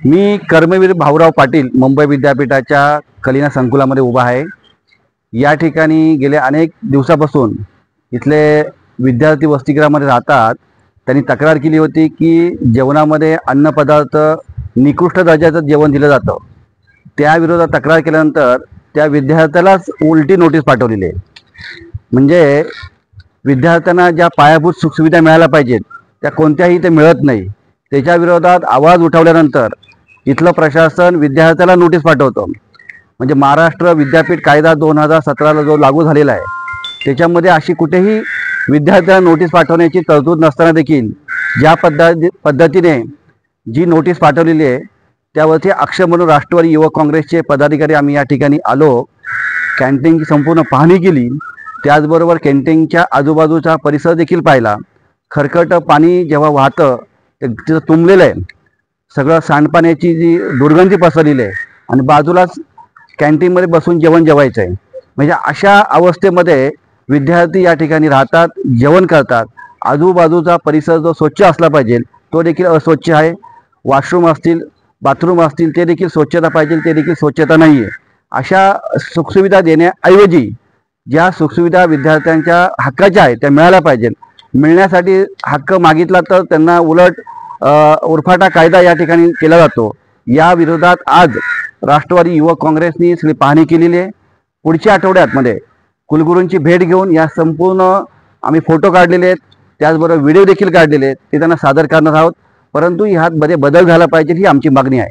मी कर्मवीर भाऊराव पाटील मुंबई विद्यापीठाच्या कलिना संकुलामध्ये उभा आहे। या ठिकाणी गेल्या अनेक दिवसापासून इथले विद्यार्थी वसतिगृहामध्ये राहतात। त्यांनी तक्रार केली होती की जेवणामध्ये अन्नपदार्थ निकृष्ट दर्जाचं जेवण दिलं जातं। त्या विरोधात तक्रार केल्यानंतर त्या विद्यार्थ्यालाच उलटी नोटीस पाठवलेली आहे। म्हणजे विद्यार्थ्यांना ज्या पायाभूत सुखसुविधा मिळायला पाहिजेत त्या कोणत्याही ते मिळत नाही। त्याच्या विरोधात आवाज उठवल्यानंतर इथलं प्रशासन विद्यार्थ्याला नोटीस पाठवतं। म्हणजे महाराष्ट्र विद्यापीठ कायदा 2017ला जो लागू झालेला आहे त्याच्यामध्ये अशी कुठेही विद्यार्थ्यांना नोटीस पाठवण्याची तरतूद नसताना देखील ज्या पद्धतीने जी नोटीस पाठवलेली आहे त्यावरती अक्षय म्हणून राष्ट्रवादी युवक काँग्रेसचे पदाधिकारी आम्ही या ठिकाणी आलो। कॅन्टीनची संपूर्ण पाहणी केली। त्याचबरोबर कॅन्टीनच्या आजूबाजूचा परिसर देखील पाहिला। खरकट पाणी जेव्हा वाहतं ते तिथं तुंबलेलं आहे। सगळं सांडपाण्याची जी दुर्गंधी पसरलेली आहे आणि बाजूलाच कॅन्टीनमध्ये बसून जेवण जेवायचं आहे। म्हणजे अशा अवस्थेमध्ये विद्यार्थी या ठिकाणी राहतात, जेवण करतात। आजूबाजूचा परिसर जो स्वच्छ असला पाहिजे तो देखील अस्वच्छ आहे। वॉशरूम असतील, बाथरूम असतील ते देखील स्वच्छता पाहिजे ते देखील स्वच्छता नाही आहे। अशा सुखसुविधा देण्याऐवजी ज्या सुखसुविधा विद्यार्थ्यांच्या हक्काच्या आहेत त्या मिळायला पाहिजे, मिळण्यासाठी हक्क मागितला तर त्यांना उलट उरफाटा कायदा या ठिकाणी केला जातो। या विरोधात आज राष्ट्रवादी युवक काँग्रेसने सगळी पाहणी केलेली आहे। पुढच्या आठवड्यामध्ये कुलगुरूंची भेट घेऊन या संपूर्ण आम्ही फोटो काढलेले आहेत, त्याचबरोबर व्हिडिओ देखील काढलेले आहेत, ते त्यांना सादर करणार आहोत। परंतु ह्यात बदल झाला पाहिजे ही आमची मागणी आहे।